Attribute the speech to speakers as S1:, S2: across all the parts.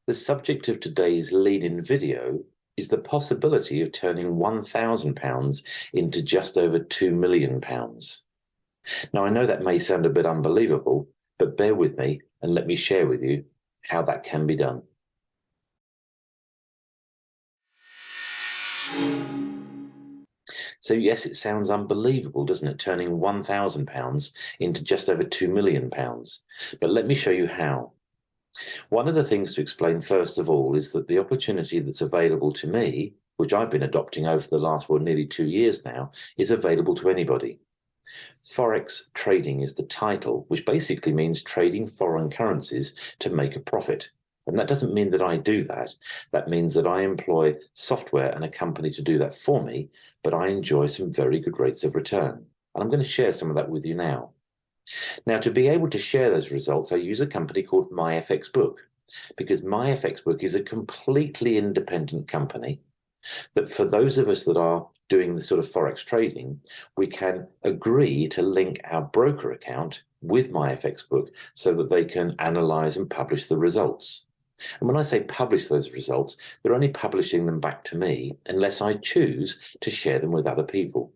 S1: The subject of today's lead-in video is the possibility of turning £1,000 into just over £2 million. Now, I know that may sound a bit unbelievable, but bear with me and let me share with you how that can be done. So yes, it sounds unbelievable, doesn't it? Turning £1,000 into just over £2 million. But let me show you how. One of the things to explain first of all is that the opportunity that's available to me, which I've been adopting over the last, nearly 2 years now, is available to anybody. Forex trading is the title, which basically means trading foreign currencies to make a profit. And that doesn't mean that I do that. That means that I employ software and a company to do that for me, but I enjoy some very good rates of return. And I'm going to share some of that with you now. Now, to be able to share those results, I use a company called MyFXBook, because MyFXBook is a completely independent company that for those of us that are doing the sort of Forex trading, we can agree to link our broker account with MyFXBook so that they can analyze and publish the results. And when I say publish those results, they're only publishing them back to me unless I choose to share them with other people.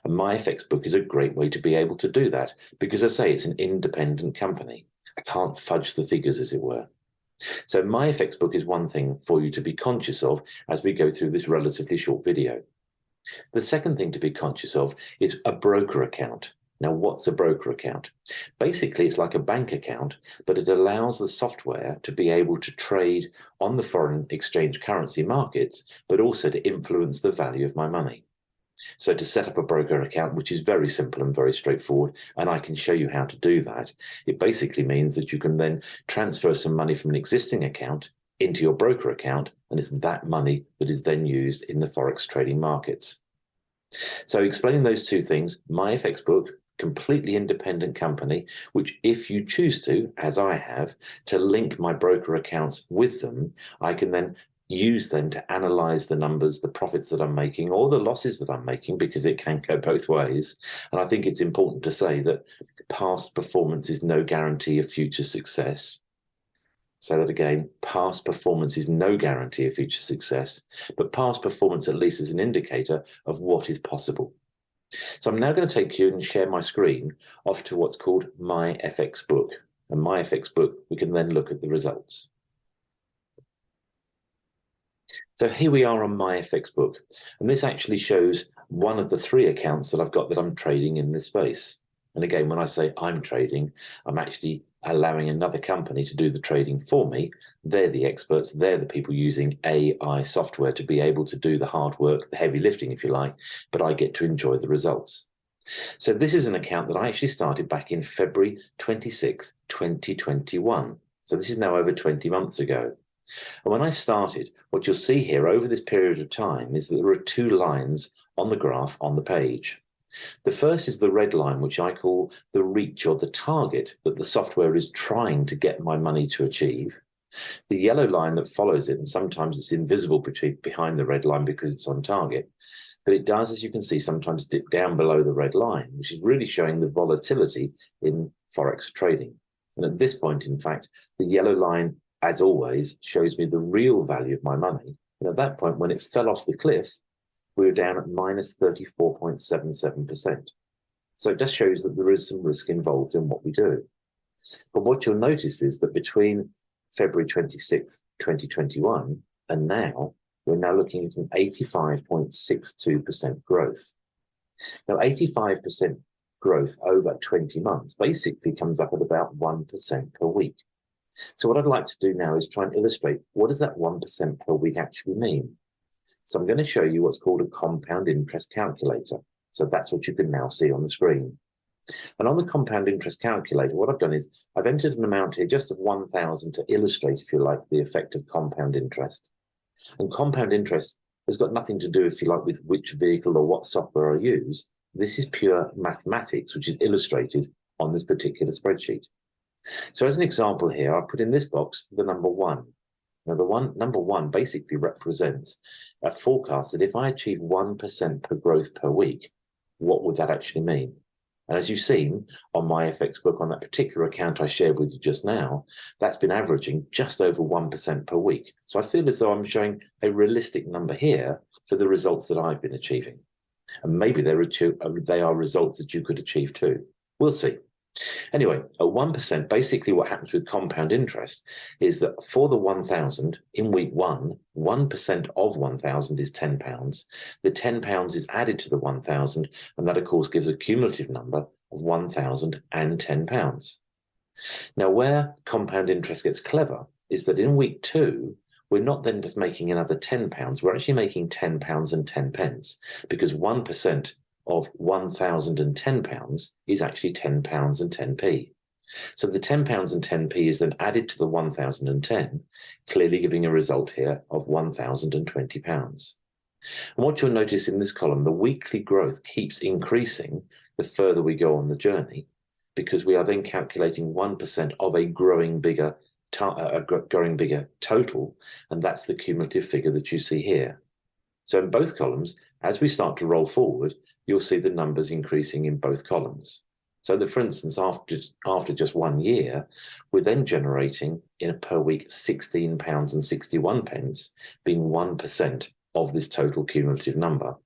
S1: And MyFXBook is a great way to be able to do that because, as I say, it's an independent company. I can't fudge the figures, as it were. So MyFXBook is one thing for you to be conscious of as we go through this relatively short video. The second thing to be conscious of is a broker account. Now, what's a broker account? Basically, it's like a bank account, but it allows the software to be able to trade on the foreign exchange currency markets, but also to influence the value of my money. So to set up a broker account, which is very simple and very straightforward, and I can show you how to do that, it basically means that you can then transfer some money from an existing account into your broker account, and it's that money that is then used in the Forex trading markets. So explaining those two things, MyFXBook, completely independent company, which if you choose to, as I have, to link my broker accounts with them, I can then use them to analyze the numbers, the profits that I'm making, or the losses that I'm making, because it can go both ways. And I think it's important to say that past performance is no guarantee of future success. Say that again, past performance is no guarantee of future success, but past performance at least is an indicator of what is possible. So I'm now going to take you and share my screen off to what's called MyFXBook. And MyFXBook, we can then look at the results. So here we are on MyFXBook, and this actually shows one of the 3 accounts that I've got that I'm trading in this space. And again, when I say I'm trading, I'm actually allowing another company to do the trading for me. They're the experts, they're the people using AI software to be able to do the hard work, the heavy lifting, if you like, but I get to enjoy the results. So this is an account that I actually started back in February 26th, 2021. So this is now over 20 months ago. And when I started, what you'll see here over this period of time is that there are 2 lines on the graph on the page. The first is the red line, which I call the reach or the target that the software is trying to get my money to achieve. The yellow line that follows it, and sometimes it's invisible behind the red line because it's on target, but it does, as you can see, sometimes dip down below the red line, which is really showing the volatility in Forex trading. And at this point, in fact, the yellow line, as always, shows me the real value of my money. And at that point, when it fell off the cliff, we were down at minus 34.77%. So it just shows that there is some risk involved in what we do. But what you'll notice is that between February 26th, 2021, and now, we're now looking at an 85.62% growth. Now, 85% growth over 20 months basically comes up at about 1% per week. So what I'd like to do now is try and illustrate what does that 1% per week actually mean. So I'm going to show you what's called a compound interest calculator. So that's what you can now see on the screen. And on the compound interest calculator, what I've done is I've entered an amount here just of 1,000 to illustrate, if you like, the effect of compound interest. And compound interest has got nothing to do, if you like, with which vehicle or what software I use. This is pure mathematics, which is illustrated on this particular spreadsheet. So as an example here, I put in this box the number 1. Now, number 1 basically represents a forecast that if I achieve 1% per growth per week, what would that actually mean? And as you've seen on my FX book, on that particular account I shared with you just now, that's been averaging just over 1% per week. So I feel as though I'm showing a realistic number here for the results that I've been achieving. And maybe they are results that you could achieve too. We'll see. Anyway, at 1%, basically what happens with compound interest is that for the 1,000 in week 1% of 1,000 is £10. The £10 is added to the 1,000, and that, of course, gives a cumulative number of £1,010. Now, where compound interest gets clever is that in week 2, we're not then just making another £10, we're actually making £10 and 10 pence, because 1% of £1,010 is actually £10 and 10p. So the £10 and 10p is then added to the 1,010, clearly giving a result here of £1,020. And what you'll notice in this column, the weekly growth keeps increasing the further we go on the journey, because we are then calculating 1% of a growing bigger total, and that's the cumulative figure that you see here. So in both columns, as we start to roll forward, you'll see the numbers increasing in both columns. So that, for instance, after just 1 year, we're then generating per week £16.61, being 1% of this total cumulative number.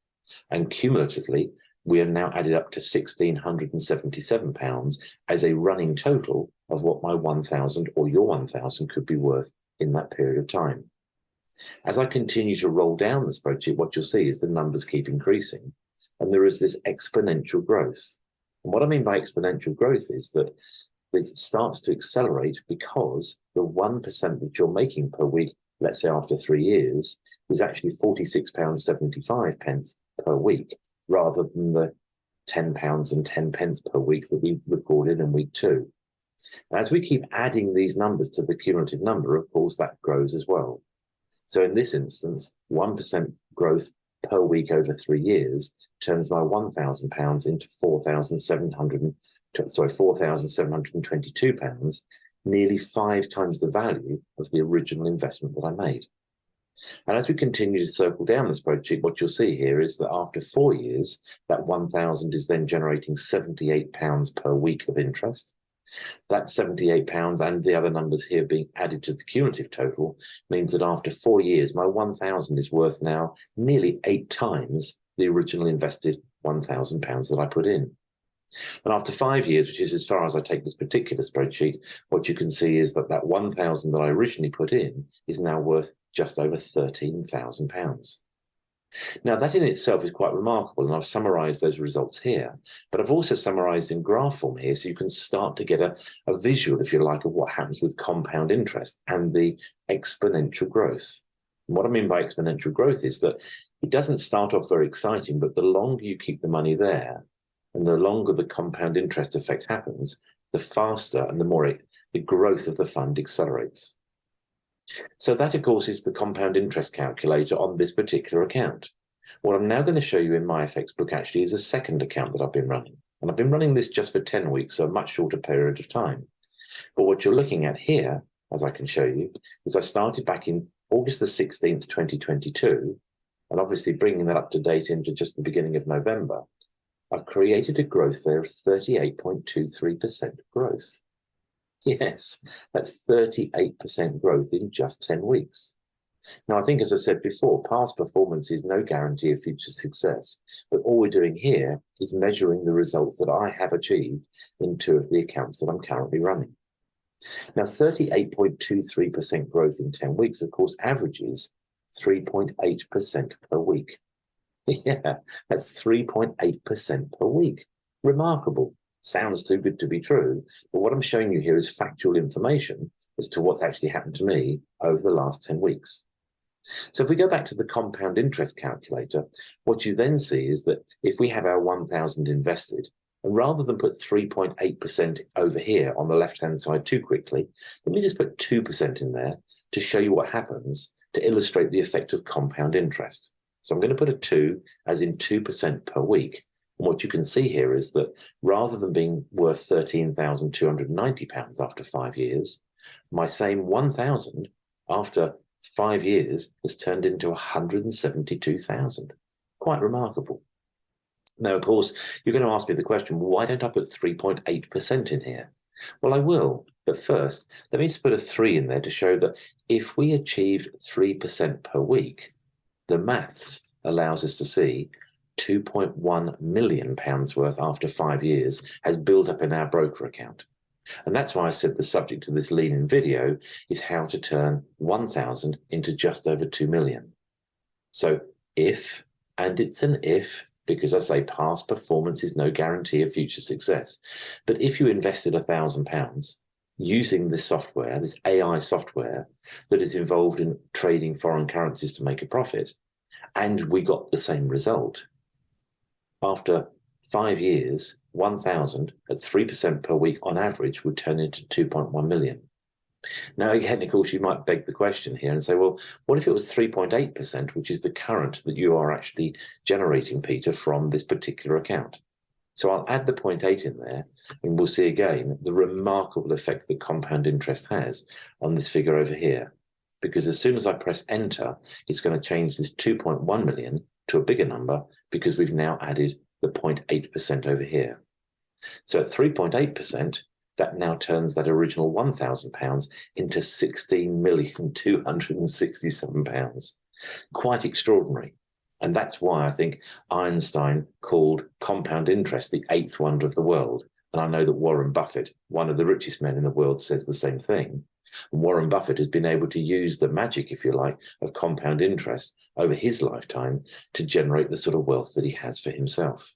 S1: And cumulatively, we are now added up to £1,677 as a running total of what my 1,000 or your 1,000 could be worth in that period of time. As I continue to roll down the spreadsheet, what you'll see is the numbers keep increasing, and there is this exponential growth. And what I mean by exponential growth is that it starts to accelerate because the 1% that you're making per week, let's say after 3 years, is actually £46.75 per week, rather than the £10 and 10 pence per week that we recorded in week 2. As we keep adding these numbers to the cumulative number, of course, that grows as well. So in this instance, 1% growth per week over 3 years turns my £1,000 into £4,722, nearly 5 times the value of the original investment that I made. And as we continue to circle down the spreadsheet, what you'll see here is that after 4 years, that 1,000 is then generating £78 per week of interest. That £78 and the other numbers here being added to the cumulative total means that after 4 years, my 1,000 is worth now nearly 8 times the original invested £1,000 that I put in. And after 5 years, which is as far as I take this particular spreadsheet, what you can see is that that 1,000 that I originally put in is now worth just over £13,000. Now, that in itself is quite remarkable, and I've summarized those results here, but I've also summarized in graph form here, so you can start to get a visual, if you like, of what happens with compound interest and the exponential growth. And what I mean by exponential growth is that it doesn't start off very exciting, but the longer you keep the money there, and the longer the compound interest effect happens, the faster and the more the growth of the fund accelerates. So that, of course, is the compound interest calculator on this particular account. What I'm now going to show you in my FX book actually is a second account that I've been running. And I've been running this just for 10 weeks, so a much shorter period of time. But what you're looking at here, as I can show you, is I started back in August the 16th, 2022, and obviously bringing that up to date into just the beginning of November, I've created a growth there of 38.23% growth. Yes, that's 38% growth in just 10 weeks. Now, I think, as I said before, past performance is no guarantee of future success, but all we're doing here is measuring the results that I have achieved in 2 of the accounts that I'm currently running. Now, 38.23% growth in 10 weeks, of course, averages 3.8% per week. Yeah, that's 3.8% per week. Remarkable. Sounds too good to be true, but what I'm showing you here is factual information as to what's actually happened to me over the last 10 weeks. So if we go back to the compound interest calculator, what you then see is that if we have our 1,000 invested, and rather than put 3.8% over here on the left-hand side too quickly, let me just put 2% in there to show you what happens to illustrate the effect of compound interest. So I'm going to put a 2 as in 2% per week. And what you can see here is that rather than being worth £13,290 after 5 years, my same 1,000 after 5 years has turned into 172,000. Quite remarkable. Now, of course, you're going to ask me the question, well, why don't I put 3.8% in here? Well, I will, but first, let me just put a 3 in there to show that if we achieved 3% per week, the maths allows us to see £2.1 million worth after 5 years has built up in our broker account. And that's why I said the subject of this lean-in video is how to turn 1,000 into just over 2 million. So if, and it's an if, because I say past performance is no guarantee of future success, but if you invested £1,000 using this software, this AI software that is involved in trading foreign currencies to make a profit, and we got the same result, after 5 years, 1,000 at 3% per week on average would turn into 2.1 million. Now, again, of course, you might beg the question here and say, well, what if it was 3.8%, which is the current that you are actually generating, Peter, from this particular account? So I'll add the 0.8 in there, and we'll see again the remarkable effect that compound interest has on this figure over here. Because as soon as I press enter, it's going to change this 2.1 million to a bigger number because we've now added the 0.8% over here. So at 3.8%, that now turns that original £1,000 into £16,267,000. Quite extraordinary. And that's why I think Einstein called compound interest the eighth wonder of the world. And I know that Warren Buffett, one of the richest men in the world, says the same thing. And Warren Buffett has been able to use the magic, if you like, of compound interest over his lifetime to generate the sort of wealth that he has for himself.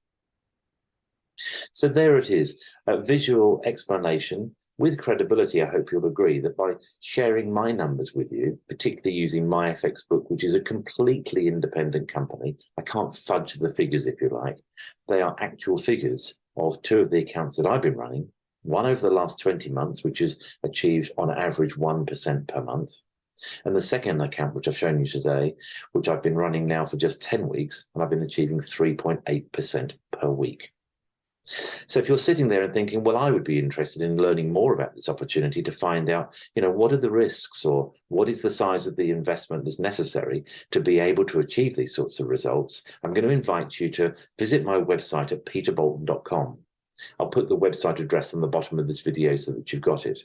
S1: So there it is, a visual explanation with credibility. I hope you'll agree that by sharing my numbers with you, particularly using MyFXBook, which is a completely independent company, I can't fudge the figures, if you like. They are actual figures of 2 of the accounts that I've been running, one over the last 20 months, which has achieved on average 1% per month. And the second account, which I've shown you today, which I've been running now for just 10 weeks, and I've been achieving 3.8% per week. So if you're sitting there and thinking, well, I would be interested in learning more about this opportunity to find out, what are the risks or what is the size of the investment that's necessary to be able to achieve these sorts of results, I'm going to invite you to visit my website at peterboulton.com. I'll put the website address on the bottom of this video so that you've got it.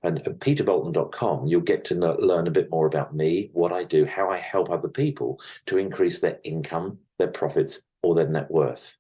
S1: And at peterboulton.com, you'll get to learn a bit more about me, what I do, how I help other people to increase their income, their profits, or their net worth.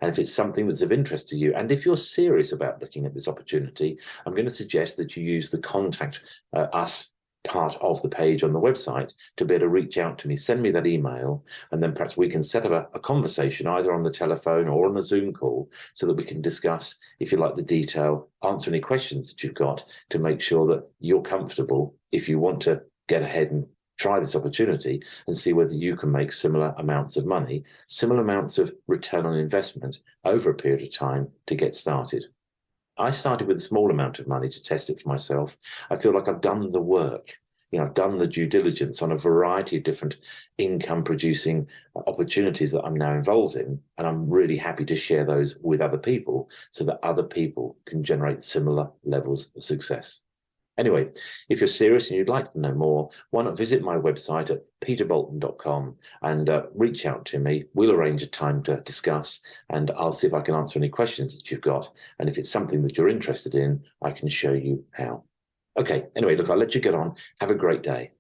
S1: And if it's something that's of interest to you, and if you're serious about looking at this opportunity, I'm going to suggest that you use the contact us part of the page on the website to be able to reach out to me, send me that email, and then perhaps we can set up a conversation either on the telephone or on a Zoom call so that we can discuss, if you like, the detail, answer any questions that you've got to make sure that you're comfortable if you want to get ahead and try this opportunity and see whether you can make similar amounts of money, similar amounts of return on investment over a period of time to get started. I started with a small amount of money to test it for myself. I feel like I've done the work. I've done the due diligence on a variety of different income producing opportunities that I'm now involved in. And I'm really happy to share those with other people so that other people can generate similar levels of success. Anyway, if you're serious and you'd like to know more, why not visit my website at peterboulton.com and reach out to me. We'll arrange a time to discuss, and I'll see if I can answer any questions that you've got. And if it's something that you're interested in, I can show you how. Okay, anyway, look, I'll let you get on. Have a great day.